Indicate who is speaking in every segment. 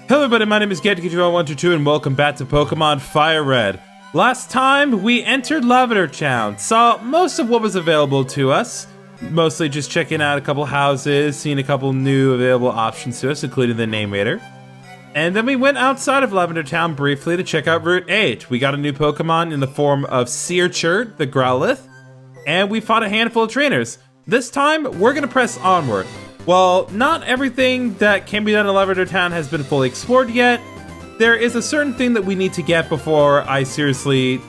Speaker 1: Hello everybody, my name is GetKit122 and welcome back to Pokémon Fire Red. Last time, we entered Lavender Town, saw most of what was available to us, mostly just checking out a couple houses, seeing a couple new available options to us, including the Name Rater. And then we went outside of Lavender Town briefly to check out Route 8. We got a new Pokemon in the form of Searcher, the Growlithe, and we fought a handful of trainers. This time, we're going to press onward. While not everything that can be done in Lavender Town has been fully explored yet, there is a certain thing that we need to get before I seriously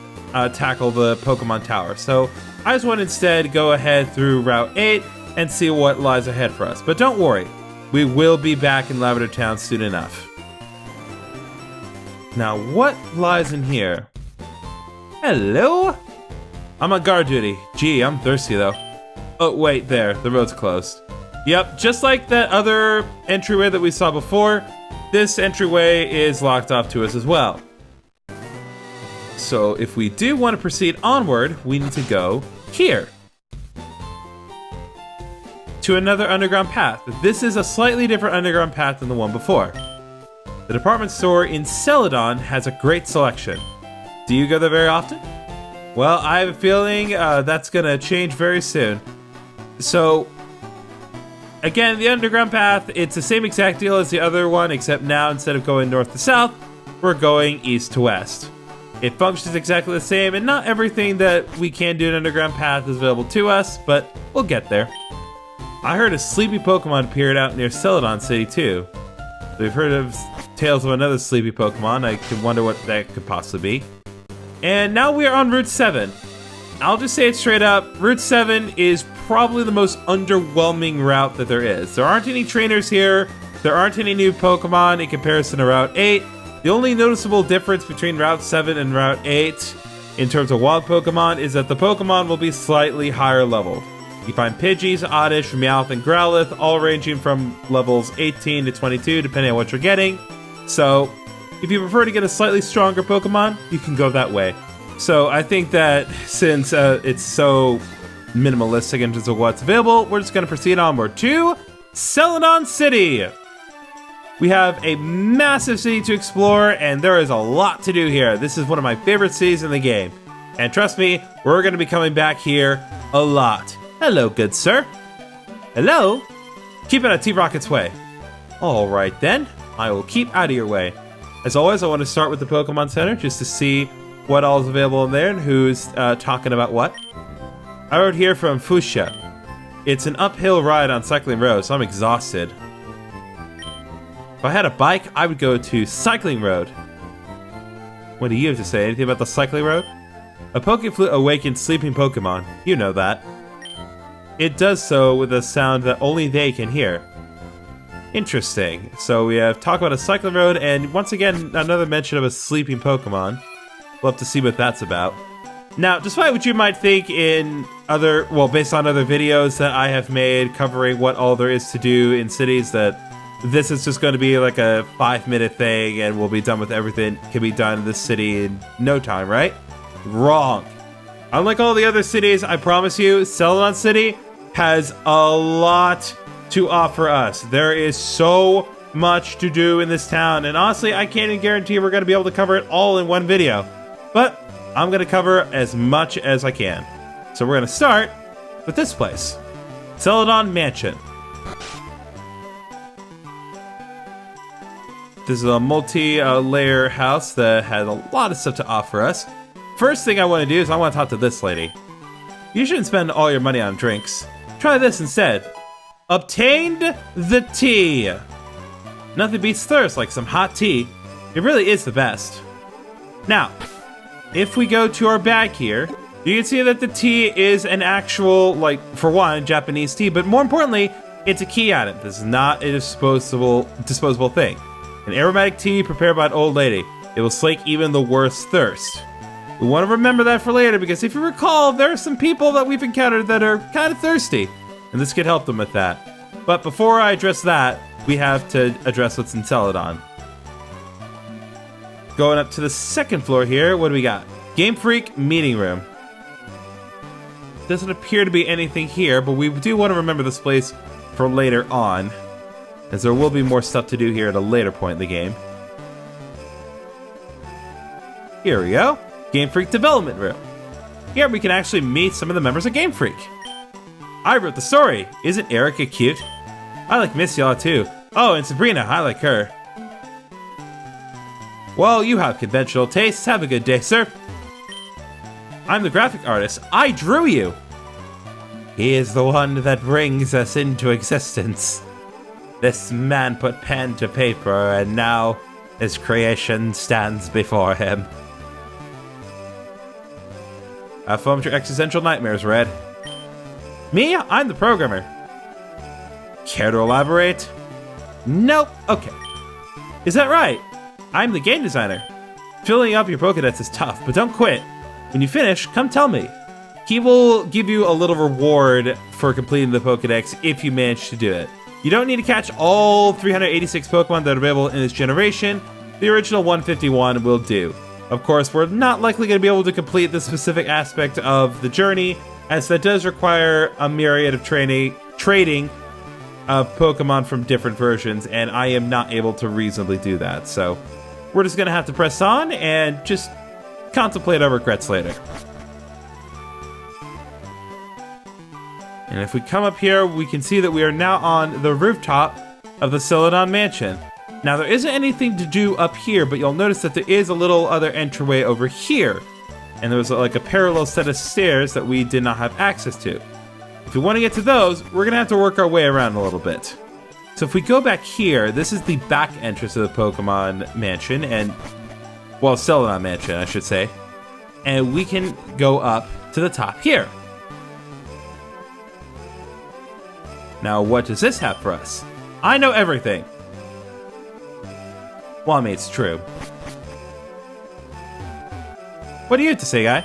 Speaker 1: tackle the Pokemon Tower. So I just want to instead go ahead through Route 8 and see what lies ahead for us. But don't worry, we will be back in Lavender Town soon enough. Now, what lies in here? Hello? I'm on guard duty. Gee, I'm thirsty though. Oh, wait, there, the road's closed. Yep, just like that other entryway that we saw before, this entryway is locked off to us as well. So if we do want to proceed onward, we need to go here. To another underground path. This is a slightly different underground path than the one before. The department store in Celedon has a great selection. Do you go there very often? Well, I have a feeling that's gonna change very soon. So, again, the underground path, it's the same exact deal as the other one, except now instead of going north to south, we're going east to west. It functions exactly the same, and not everything that we can do in underground path is available to us, but we'll get there. I heard a sleepy Pokemon appeared out near Celedon City too. We've heard of tales of another sleepy Pokemon. I can wonder what that could possibly be. And now we are on Route 7. I'll just say it straight up, Route 7 is probably the most underwhelming route that there is. There aren't any trainers here, there aren't any new Pokemon in comparison to Route 8. The only noticeable difference between Route 7 and Route 8 in terms of wild Pokemon is that the Pokemon will be slightly higher leveled. You find Pidgeys, Oddish, Meowth, and Growlithe, all ranging from levels 18 to 22 depending on what you're getting. So, if you prefer to get a slightly stronger Pokemon, you can go that way. So I think that since it's so minimalistic in terms of what's available, we're just going to proceed onward to Celedon City. We have a massive city to explore, and there is a lot to do here. This is one of my favorite cities in the game. And trust me, we're going to be coming back here a lot. Hello, good sir. Hello? Keep it out of T-Rocket's way. Alright then, I will keep out of your way. As always, I want to start with the Pokemon Center just to see what all is available in there and who's talking about what. I wrote here from Fuchsia. It's an uphill ride on Cycling Road, so I'm exhausted. If I had a bike, I would go to Cycling Road. What do you have to say? Anything about the Cycling Road? A Pokeflute awakens sleeping Pokemon. You know that. It does so with a sound that only they can hear. Interesting. So we have talk about a Cycling Road, and once again, another mention of a sleeping Pokemon. We'll have to see what that's about. Now, despite what you might think in other, well, based on other videos that I have made covering what all there is to do in cities, that this is just going to be like a 5-minute thing and we'll be done with everything can be done in this city in no time, right? Wrong. Unlike all the other cities, I promise you, Celedon City has a lot to offer us. There is so much to do in this town, and honestly, I can't even guarantee we're going to be able to cover it all in one video. But I'm going to cover as much as I can. So we're going to start with this place. Celedon Mansion. This is a multi-layer house that has a lot of stuff to offer us. First thing I want to do is I want to talk to this lady. You shouldn't spend all your money on drinks. Try this instead. Obtained the tea. Nothing beats thirst like some hot tea. It really is the best. Now, if we go to our bag here, you can see that the tea is an actual, like, for one, Japanese tea, but more importantly, it's a key item. This is not a disposable thing. An aromatic tea prepared by an old lady. It will slake even the worst thirst. We want to remember that for later, because if you recall, there are some people that we've encountered that are kind of thirsty, and this could help them with that. But before I address that, we have to address what's in Celedon. Going up to the second floor here, what do we got? Game Freak Meeting Room. Doesn't appear to be anything here, but we do want to remember this place for later on. as there will be more stuff to do here at a later point in the game. Here we go. Game Freak Development Room. Here we can actually meet some of the members of Game Freak. I wrote the story. Isn't Erica cute? I like Missy a lot too. Oh, and Sabrina, I like her. Well, you have conventional tastes. Have a good day, sir. I'm the graphic artist. I drew you. He is the one that brings us into existence. This man put pen to paper, and now his creation stands before him. Have fun with your existential nightmares, Red. Me? I'm the programmer. Care to elaborate? Nope. Okay. Is that right? I'm the game designer. Filling up your Pokédex is tough, but don't quit. When you finish, come tell me. He will give you a little reward for completing the Pokédex if you manage to do it. You don't need to catch all 386 Pokemon that are available in this generation. The original 151 will do. Of course, we're not likely going to be able to complete this specific aspect of the journey, as that does require a myriad of trading of Pokemon from different versions, and I am not able to reasonably do that. So we're just going to have to press on and just contemplate our regrets later. And if we come up here, we can see that we are now on the rooftop of the Celedon Mansion. Now, there isn't anything to do up here, but you'll notice that there is a little other entryway over here. And there was like a parallel set of stairs that we did not have access to. If we want to get to those, we're going to have to work our way around a little bit. So if we go back here, this is the back entrance of the Pokemon Mansion, and, well, Celedon Mansion, I should say. And we can go up to the top here. Now, what does this have for us? I know everything. Well, I mean, it's true. What do you have to say, guy?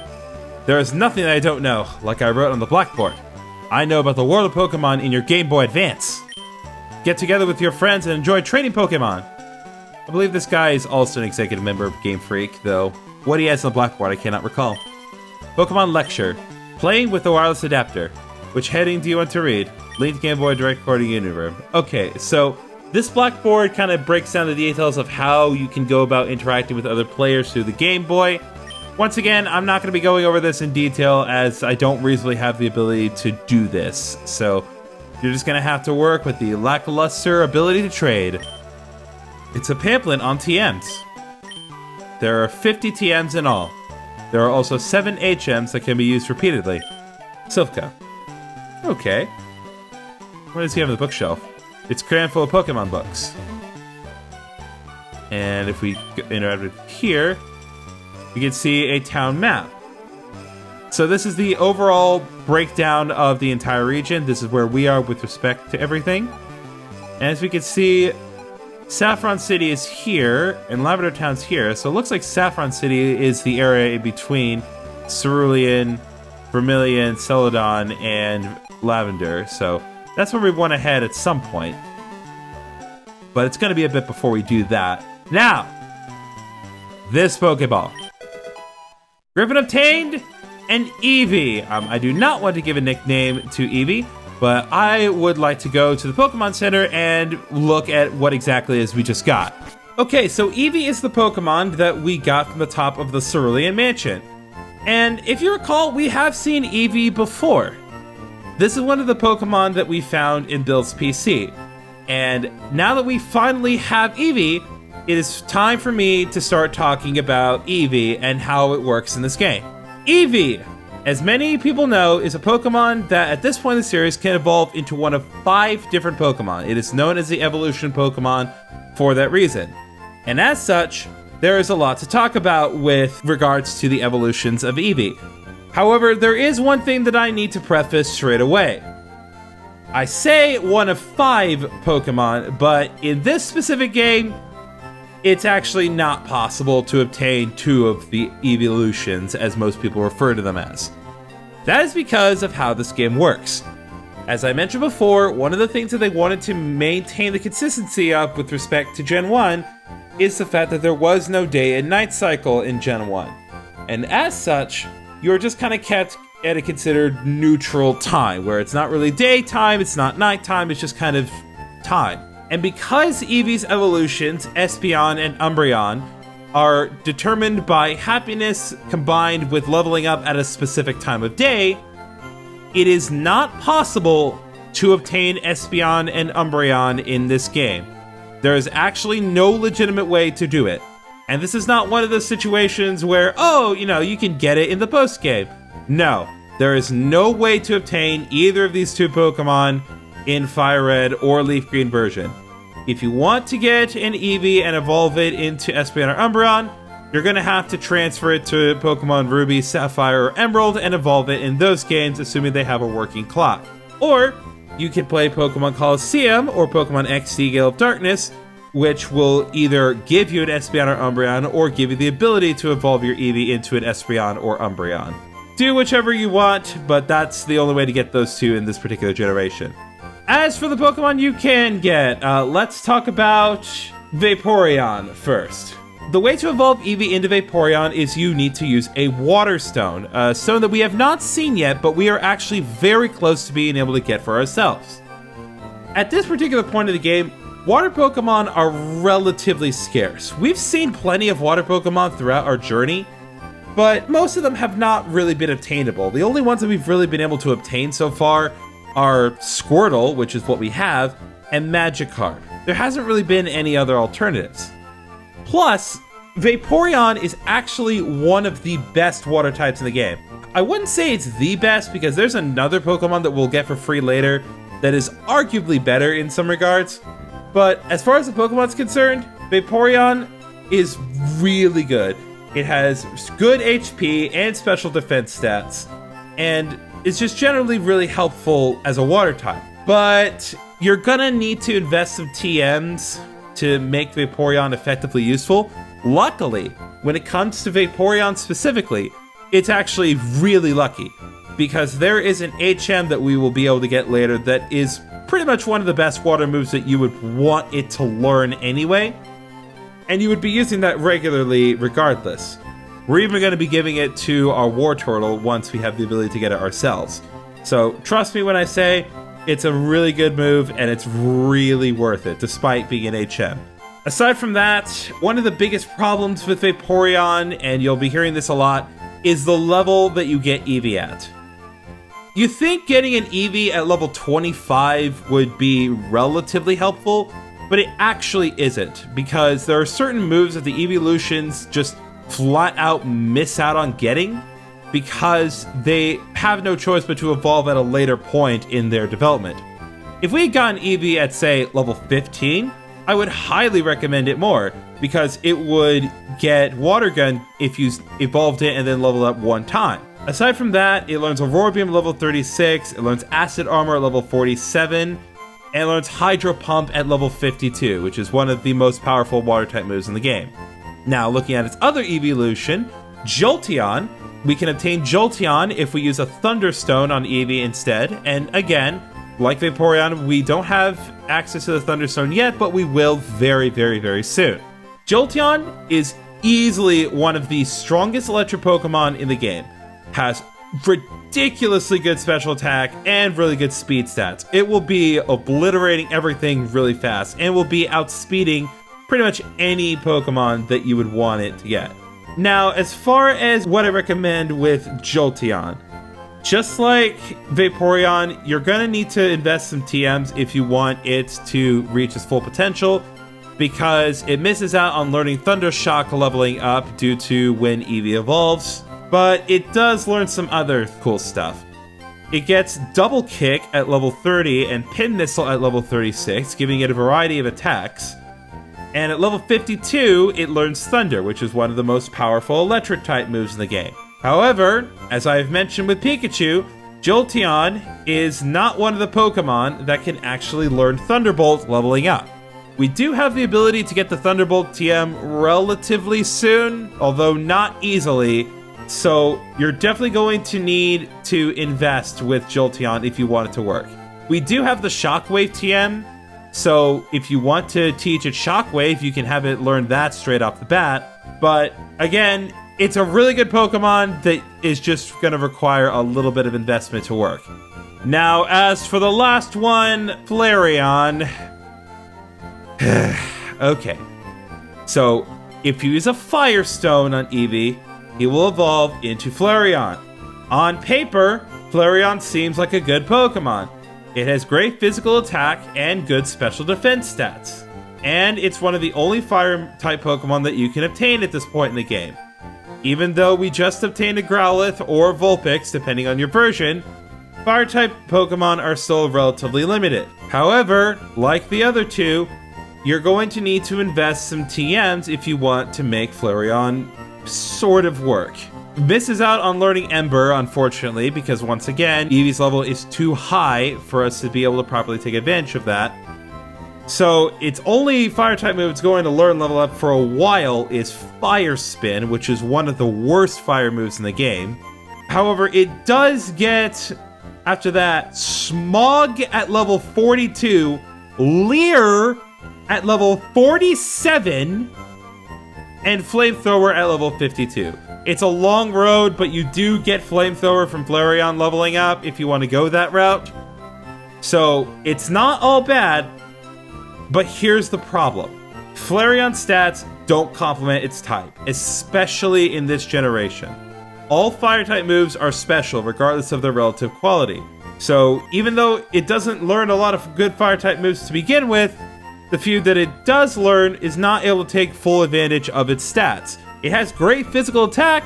Speaker 1: There is nothing that I don't know, like I wrote on the blackboard. I know about the world of Pokemon in your Game Boy Advance. Get together with your friends and enjoy training Pokemon. I believe this guy is also an executive member of Game Freak, though what he has on the blackboard I cannot recall. Pokemon Lecture. Playing with the wireless adapter. Which heading do you want to read? Link Game Boy Direct Recording Universe. Okay, so this blackboard kind of breaks down the details of how you can go about interacting with other players through the Game Boy. Once again, I'm not going to be going over this in detail as I don't reasonably have the ability to do this. So you're just going to have to work with the lackluster ability to trade. It's a pamphlet on TMs. There are 50 TMs in all. There are also 7 HMs that can be used repeatedly. Silpka. Okay. What does he have on the bookshelf? It's crammed full of Pokemon books. And if we interact with here, we can see a town map. So this is the overall breakdown of the entire region. This is where we are with respect to everything. And as we can see, Saffron City is here, and Lavender Town's here. So it looks like Saffron City is the area in between Cerulean, Vermilion, Celedon, and Lavender. So that's where we want to head at some point. But it's going to be a bit before we do that. Now, this Pokeball. Griffin obtained an Eevee. I do not want to give a nickname to Eevee, but I would like to go to the Pokemon Center and look at what exactly it is we just got. Okay, so Eevee is the Pokemon that we got from the top of the Cerulean Mansion. And if you recall, we have seen Eevee before. This is one of the Pokemon that we found in Bill's PC. And now that we finally have Eevee, it is time for me to start talking about Eevee and how it works in this game. Eevee, as many people know, is a Pokemon that at this point in the series can evolve into one of 5 different Pokemon. It is known as the evolution Pokemon for that reason. And as such, there is a lot to talk about with regards to the evolutions of Eevee. However, there is one thing that I need to preface straight away. I say one of 5 Pokemon, but in this specific game, it's actually not possible to obtain 2 of the evolutions, as most people refer to them as. That is because of how this game works. As I mentioned before, one of the things that they wanted to maintain the consistency of with respect to Gen 1 is the fact that there was no day and night cycle in Gen 1. And as such, you're just kind of kept at a considered neutral time, where it's not really daytime, it's not nighttime, it's just kind of time. And because Eevee's evolutions, Espeon and Umbreon, are determined by happiness combined with leveling up at a specific time of day, it is not possible to obtain Espeon and Umbreon in this game. There is actually no legitimate way to do it. And this is not one of those situations where, oh, you can get it in the post-game. No, there is no way to obtain either of these two Pokemon in Fire Red or Leaf Green version. If you want to get an Eevee and evolve it into Espeon or Umbreon, you're going to have to transfer it to Pokemon Ruby, Sapphire, or Emerald and evolve it in those games, assuming they have a working clock. Or you can play Pokemon Coliseum or Pokemon XD Gale of Darkness, which will either give you an Espeon or Umbreon or give you the ability to evolve your Eevee into an Espeon or Umbreon. Do whichever you want, but that's the only way to get those two in this particular generation. As for the Pokemon you can get, let's talk about Vaporeon first. The way to evolve Eevee into Vaporeon is you need to use a Water Stone, a stone that we have not seen yet, but we are actually very close to being able to get for ourselves. At this particular point of the game, Water Pokemon are relatively scarce. We've seen plenty of Water Pokemon throughout our journey, but most of them have not really been obtainable. The only ones that we've really been able to obtain so far are Squirtle, which is what we have, and Magikarp. There hasn't really been any other alternatives. Plus, Vaporeon is actually one of the best water types in the game. I wouldn't say it's the best because there's another Pokemon that we'll get for free later that is arguably better in some regards. But as far as the Pokemon's concerned, Vaporeon is really good. It has good HP and special defense stats, and is just generally really helpful as a water type. But you're gonna need to invest some TMs to make Vaporeon effectively useful. Luckily, when it comes to Vaporeon specifically, it's actually really lucky, because there is an HM that we will be able to get later that is pretty much one of the best water moves that you would want it to learn anyway, and you would be using that regularly regardless. We're even going to be giving it to our Wartortle once we have the ability to get it ourselves. So trust me when I say it's a really good move and it's really worth it, despite being an HM. Aside from that, one of the biggest problems with Vaporeon, and you'll be hearing this a lot, is the level that you get Eevee at. You think getting an Eevee at level 25 would be relatively helpful, but it actually isn't, because there are certain moves that the Eeveelutions just flat out miss out on getting because they have no choice but to evolve at a later point in their development. If we had gotten Eevee at, say, level 15, I would highly recommend it more, because it would get Water Gun if you evolved it and then leveled up one time. Aside from that, it learns Aurora Beam at level 36, it learns Acid Armor at level 47, and it learns Hydro Pump at level 52, which is one of the most powerful water-type moves in the game. Now, looking at its other evolution, Jolteon, we can obtain Jolteon if we use a Thunderstone on Eevee instead, and again, like Vaporeon, we don't have access to the Thunderstone yet, but we will very, very, very soon. Jolteon is easily one of the strongest electric Pokemon in the game. Has ridiculously good special attack and really good speed stats. It will be obliterating everything really fast and will be outspeeding pretty much any Pokemon that you would want it to get. Now, as far as what I recommend with Jolteon, just like Vaporeon, you're gonna need to invest some TMs if you want it to reach its full potential, because it misses out on learning Thunder Shock leveling up due to when Eevee evolves, but it does learn some other cool stuff. It gets Double Kick at level 30 and Pin Missile at level 36, giving it a variety of attacks. And at level 52, it learns Thunder, which is one of the most powerful electric-type moves in the game. However, as I've mentioned with Pikachu, Jolteon is not one of the Pokemon that can actually learn Thunderbolt leveling up. We do have the ability to get the Thunderbolt TM relatively soon, although not easily, so you're definitely going to need to invest with Jolteon if you want it to work. We do have the Shockwave TM, so if you want to teach it Shockwave, you can have it learn that straight off the bat. But again, it's a really good Pokemon that is just going to require a little bit of investment to work. Now, as for the last one, Flareon, Okay. So, if you use a Firestone on Eevee, he will evolve into Flareon. On paper, Flareon seems like a good Pokemon. It has great physical attack and good special defense stats. And it's one of the only Fire-type Pokemon that you can obtain at this point in the game. Even though we just obtained a Growlithe or Vulpix, depending on your version, Fire-type Pokemon are still relatively limited. However, like the other two, you're going to need to invest some TMs if you want to make Flareon sort of work. Misses out on learning Ember, unfortunately, because once again, Eevee's level is too high for us to be able to properly take advantage of that. So its only Fire-type move it's going to learn level up for a while is Fire Spin, which is one of the worst fire moves in the game. However, it does get, after that, Smog at level 42, Leer at level 47, and Flamethrower at level 52. It's a long road, but you do get Flamethrower from Flareon leveling up if you want to go that route. So it's not all bad, but here's the problem. Flareon stats don't complement its type, especially in this generation. All Fire-type moves are special regardless of their relative quality. So even though it doesn't learn a lot of good Fire-type moves to begin with, the few that it does learn is not able to take full advantage of its stats. It has great physical attack,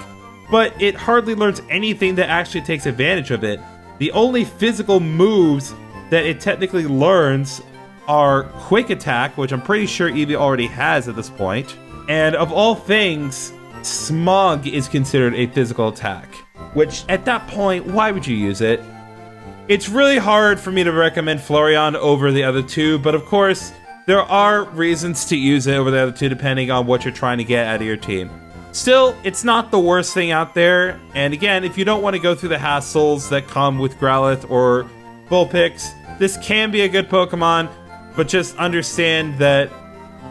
Speaker 1: but it hardly learns anything that actually takes advantage of it. The only physical moves that it technically learns are Quick Attack, which I'm pretty sure Eevee already has at this point. And of all things, Smog is considered a physical attack, which at that point, why would you use it? It's really hard for me to recommend Flareon over the other two, but of course, there are reasons to use it over the other two depending on what you're trying to get out of your team. Still, it's not the worst thing out there, and again, if you don't want to go through the hassles that come with Growlithe or Vulpix, this can be a good Pokemon, but just understand that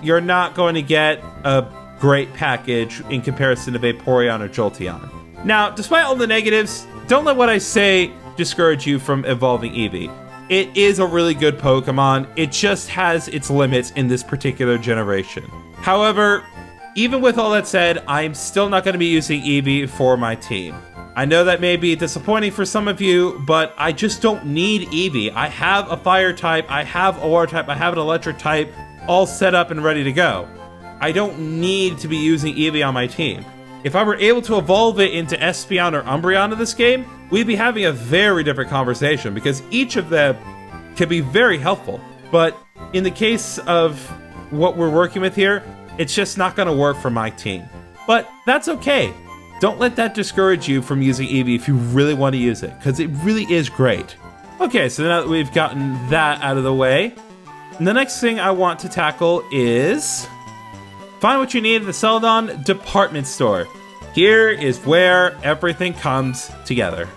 Speaker 1: you're not going to get a great package in comparison to Vaporeon or Jolteon. Now, despite all the negatives, don't let what I say discourage you from evolving Eevee. It is a really good Pokemon, it just has its limits in this particular generation. However, even with all that said, I'm still not going to be using Eevee for my team. I know that may be disappointing for some of you, but I just don't need Eevee. I have a Fire type, I have a Water type, I have an Electric type, all set up and ready to go. I don't need to be using Eevee on my team. If I were able to evolve it into Espeon or Umbreon in this game, we'd be having a very different conversation because each of them can be very helpful. But in the case of what we're working with here, it's just not going to work for my team. But that's okay. Don't let that discourage you from using Eevee if you really want to use it, because it really is great. Okay, so now that we've gotten that out of the way, the next thing I want to tackle is find what you need at the Celedon department store. Here is where everything comes together,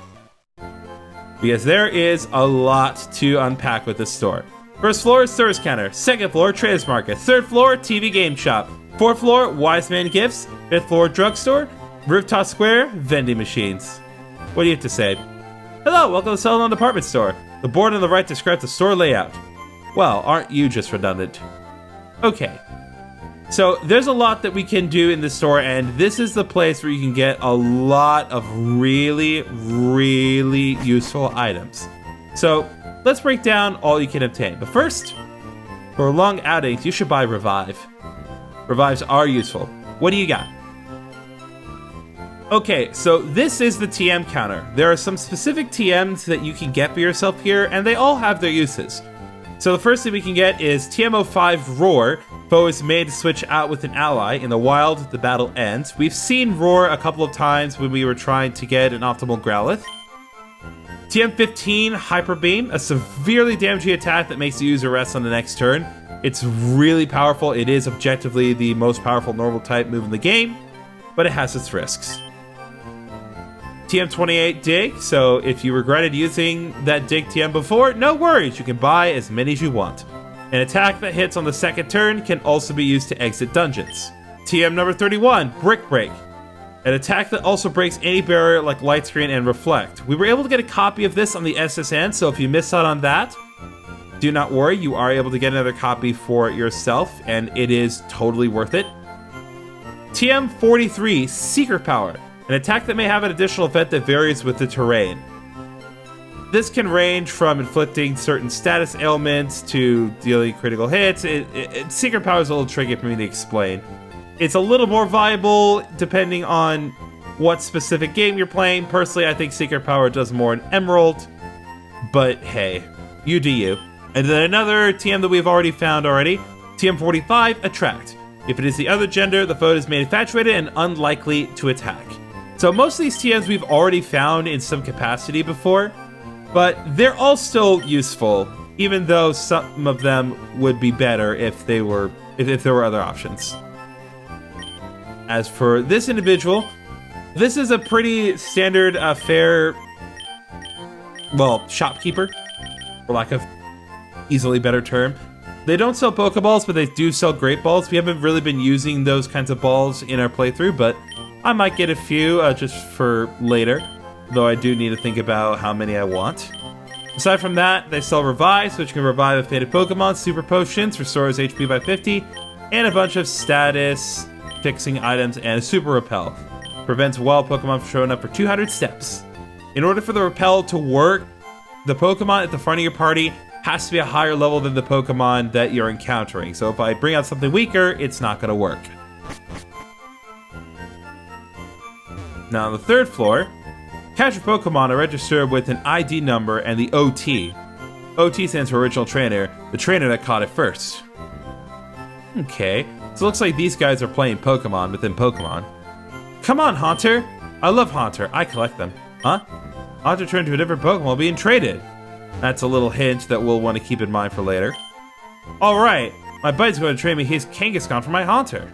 Speaker 1: because there is a lot to unpack with this store. First floor is service counter, second floor traders market, third floor TV game shop, fourth floor wise man gifts, fifth floor drugstore, rooftop square vending machines. What do you have to say? Hello, welcome to Celedon department store. The board on the right describes the store layout. Well, aren't you just redundant? Okay. So there's a lot that we can do in this store, and this is the place where you can get a lot of really, really useful items. So let's break down all you can obtain. But first, for long outings, you should buy Revive. Revives are useful. What do you got? Okay, so this is the TM counter. There are some specific TMs that you can get for yourself here, and they all have their uses. So the first thing we can get is TM05 Roar. Foe is made to switch out with an ally. In the wild, the battle ends. We've seen Roar a couple of times when we were trying to get an optimal Growlithe. TM15 Hyper Beam, a severely damaging attack that makes the user rest on the next turn. It's really powerful. It is objectively the most powerful normal type move in the game, but it has its risks. TM28 Dig, so if you regretted using that Dig TM before, no worries, you can buy as many as you want. An attack that hits on the second turn can also be used to exit dungeons. TM number 31, Brick Break. An attack that also breaks any barrier like Light Screen and Reflect. We were able to get a copy of this on the SSN, so if you missed out on that, Do not worry, you are able to get another copy for yourself, and it is totally worth it. TM43, Secret Power, an attack that may have an additional effect that varies with the terrain. This can range from inflicting certain status ailments to dealing critical hits. Secret Power is a little tricky for me to explain. It's a little more viable depending on what specific game you're playing. Personally, I think Secret Power does more in Emerald, but hey, you do you. And then another TM that we've already found already, TM45, Attract. If it is the other gender, the foe is made infatuated and unlikely to attack. So most of these TMs we've already found in some capacity before, but they're all still useful, even though some of them would be better if there were other options. As for this individual, this is a pretty standard fair, well, shopkeeper, for lack of easily better term. They don't sell Pokeballs, but they do sell Great Balls. We haven't really been using those kinds of balls in our playthrough, but I might get a few just for later, though I do need to think about how many I want. Aside from that, they sell Revives, which can revive a faded Pokemon, Super Potions, restores HP by 50, and a bunch of status fixing items, and a Super Repel. Prevents wild Pokemon from showing up for 200 steps. In order for the Repel to work, the Pokemon at the front of your party has to be a higher level than the Pokemon that you're encountering. So if I bring out something weaker, it's not going to work. Now on the third floor, captured Pokemon are registered with an ID number and the OT. OT stands for Original Trainer, the trainer that caught it first. Okay, so it looks like these guys are playing Pokemon within Pokemon. Come on, Haunter! I love Haunter, I collect them. Huh? Haunter turned to a different Pokemon while being traded. That's a little hint that we'll want to keep in mind for later. Alright, my buddy's going to trade me his Kangaskhan for my Haunter.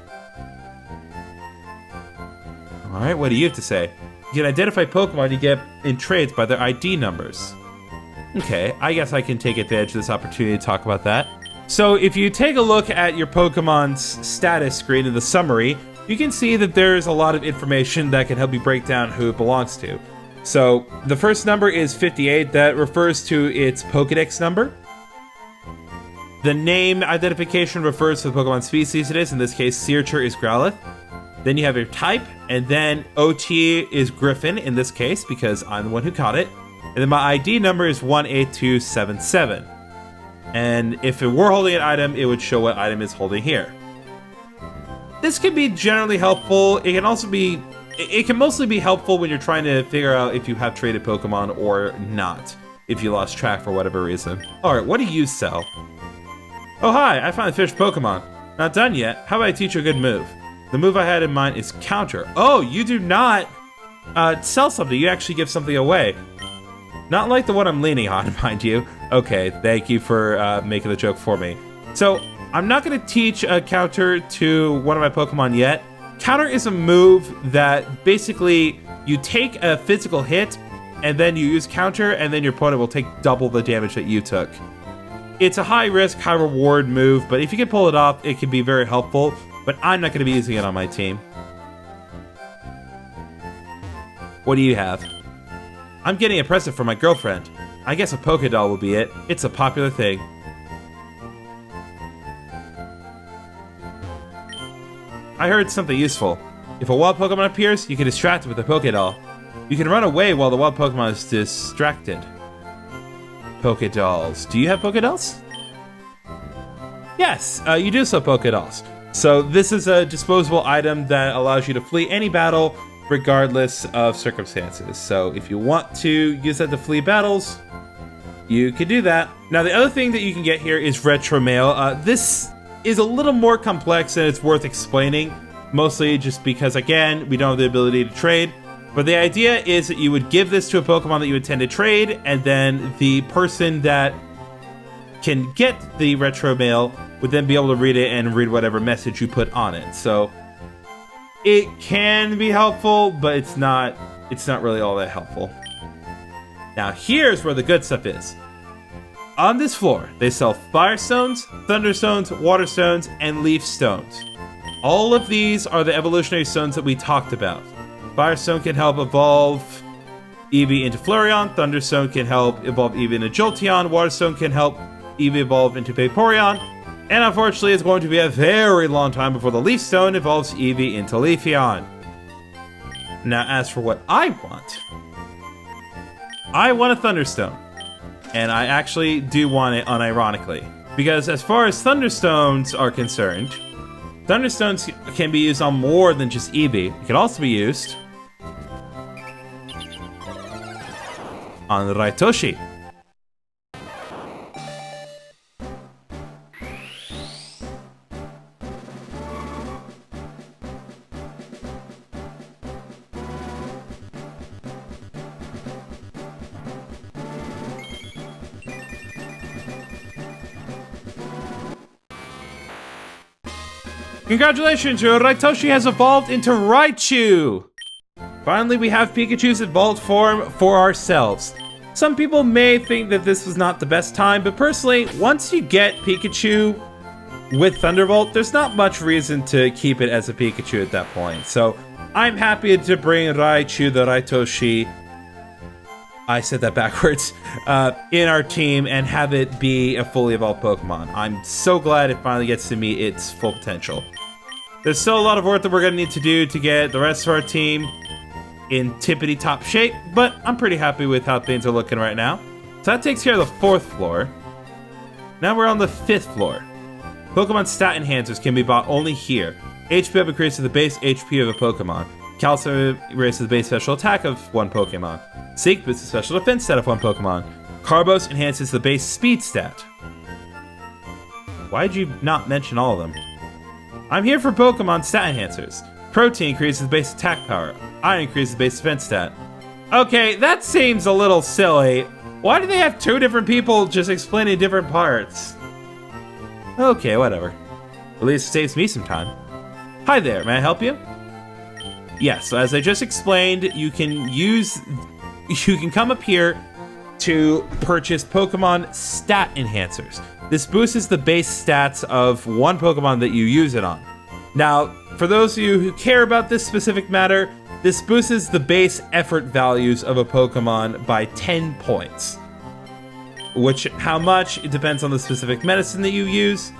Speaker 1: Alright, what do you have to say? You can identify Pokemon you get in trades by their ID numbers. Okay, I guess I can take advantage of this opportunity to talk about that. So if you take a look at your Pokemon's status screen in the summary, you can see that there's a lot of information that can help you break down who it belongs to. So the first number is 58, that refers to its Pokedex number. The name identification refers to the Pokemon species it is, in this case Searcher is Growlithe. Then you have your type, and then OT is Griffin in this case, because I'm the one who caught it. And then my ID number is 18277. And if it were holding an item, it would show what item is holding here. This can be generally helpful. It can also be, it can mostly be helpful when you're trying to figure out if you have traded Pokemon or not, if you lost track for whatever reason. Alright, what do you sell? Oh hi, I finally finished Pokemon. Not done yet. How about I teach you a good move? The move I had in mind is Counter. Oh, you do not sell something, you actually give something away. Not like the one I'm leaning on, mind you. Okay, thank you for making the joke for me. So, I'm not going to teach a Counter to one of my Pokemon yet. Counter is a move that basically you take a physical hit, and then you use Counter, and then your opponent will take double the damage that you took. It's a high risk, high reward move, but if you can pull it off, it can be very helpful, but I'm not going to be using it on my team. What do you have? I'm getting a present for my girlfriend. I guess a Pokédoll will be it. It's a popular thing. I heard something useful. If a wild Pokemon appears, you can distract it with a Pokédoll. You can run away while the wild Pokemon is distracted. Pokédolls. Do you have Pokédolls? Yes, you do sell Pokédolls. So this is a disposable item that allows you to flee any battle regardless of circumstances. So if you want to use that to flee battles, you can do that. Now the other thing that you can get here is Retro Mail. This is a little more complex and it's worth explaining, mostly just because, again, we don't have the ability to trade. But the idea is that you would give this to a Pokemon that you intend to trade, and then the person that can get the Retro Mail would then be able to read it and read whatever message you put on it. So it can be helpful, but it's not really all that helpful. Now here's where the good stuff is. On this floor, they sell Fire Stones, Thunder Stones, Water Stones, and Leaf Stones. All of these are the evolutionary stones that we talked about. Fire Stone can help evolve Eevee into Flareon, Thunder Stone can help evolve Eevee into Jolteon, Water Stone can help Eevee evolve into Vaporeon, and unfortunately it's going to be a very long time before the Leaf Stone evolves Eevee into Leafeon. Now as for what I want a Thunderstone. And I actually do want it unironically. Because as far as Thunderstones are concerned, Thunderstones can be used on more than just Eevee. It can also be used on Raitoshi. Congratulations, your Raitoshi has evolved into Raichu! Finally, we have Pikachu's evolved form for ourselves. Some people may think that this was not the best time, but personally, once you get Pikachu with Thunderbolt, there's not much reason to keep it as a Pikachu at that point. So, I'm happy to bring Raichu the Raitoshi, I said that backwards, in our team and have it be a fully evolved Pokemon. I'm so glad it finally gets to meet its full potential. There's still a lot of work that we're going to need to do to get the rest of our team in tippity top shape, but I'm pretty happy with how things are looking right now. So that takes care of the 4th floor. Now we're on the 5th floor. Pokemon stat enhancers can be bought only here. HP up increases the base HP of a Pokemon. Calcium raises the base special attack of one Pokemon. Seek boosts the special defense stat of one Pokemon. Carbos enhances the base speed stat. Why'd you not mention all of them? I'm here for Pokemon stat enhancers. Protein increases the base attack power. Iron increases the base defense stat. Okay, that seems a little silly. Why do they have 2 different people just explaining different parts? Okay, whatever. At least it saves me some time. Hi there, may I help you? Yes, so as I just explained, you can come up here to purchase Pokemon stat enhancers. This boosts the base stats of one Pokemon that you use it on. Now, for those of you who care about this specific matter, this boosts the base effort values of a Pokemon by 10 points. How much, it depends on the specific medicine that you use,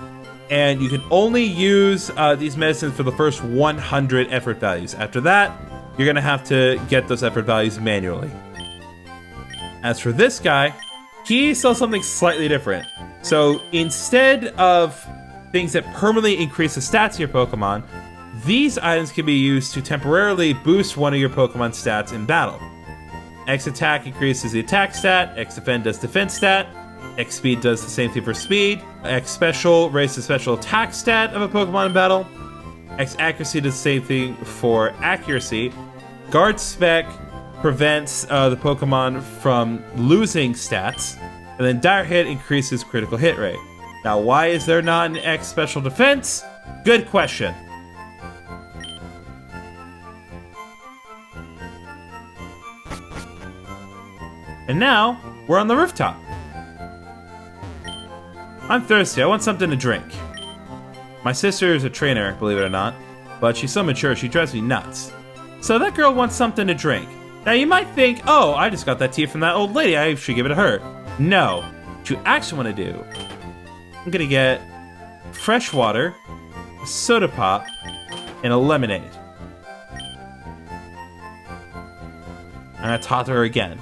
Speaker 1: and you can only use these medicines for the first 100 effort values. After that, you're going to have to get those effort values manually. As for this guy, he sells something slightly different. So instead of things that permanently increase the stats of your Pokemon, these items can be used to temporarily boost one of your Pokemon stats in battle. X attack increases the attack stat, X defend does defense stat, X speed does the same thing for speed, X special raises the special attack stat of a Pokemon in battle, X accuracy does the same thing for accuracy, guard spec prevents the Pokemon from losing stats, and then dire hit increases critical hit rate. Now, why is there not an X special defense? Good question. And now, we're on the rooftop. I'm thirsty, I want something to drink. My sister is a trainer, believe it or not, but she's so mature she drives me nuts. So that girl wants something to drink. Now you might think, oh, I just got that tea from that old lady, I should give it to her. No, what you actually want to do, I'm gonna get fresh water, a soda pop, and a lemonade. I'm gonna talk to her again.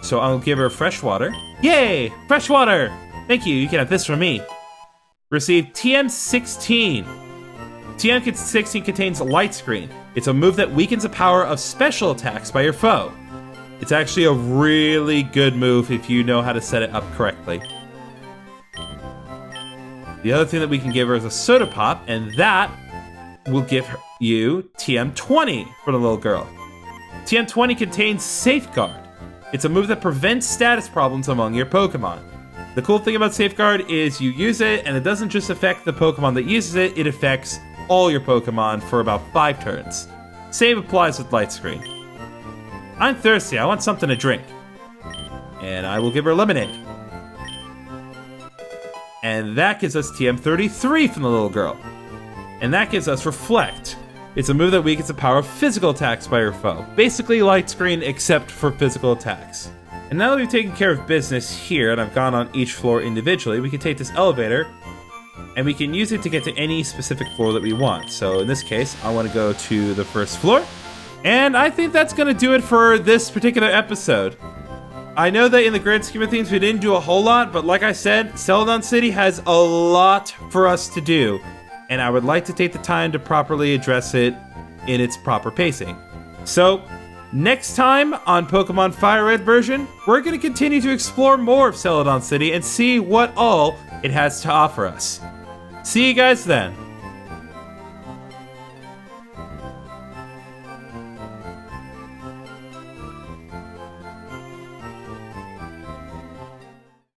Speaker 1: So I'll give her fresh water. Yay! Fresh water! Thank you, you can have this from me. Receive TM16. TM16 contains Light Screen. It's a move that weakens the power of special attacks by your foe. It's actually a really good move if you know how to set it up correctly. The other thing that we can give her is a soda pop, and that will give you TM20 for the little girl. TM20 contains Safeguard. It's a move that prevents status problems among your Pokemon. The cool thing about Safeguard is you use it, and it doesn't just affect the Pokemon that uses it, it affects all your Pokemon for about 5 turns. Same applies with Light Screen. I'm thirsty, I want something to drink. And I will give her lemonade. And that gives us TM33 from the little girl. And that gives us Reflect. It's a move that weakens the power of physical attacks by your foe. Basically Light Screen except for physical attacks. And now that we've taken care of business here, and I've gone on each floor individually, we can take this elevator, and we can use it to get to any specific floor that we want. So in this case, I want to go to the first floor, and I think that's going to do it for this particular episode. I know that in the grand scheme of things, we didn't do a whole lot, but like I said, Celedon City has a lot for us to do, and I would like to take the time to properly address it in its proper pacing. So, next time on Pokémon Fire Red version, we're going to continue to explore more of Celedon City and see what all it has to offer us. See you guys then.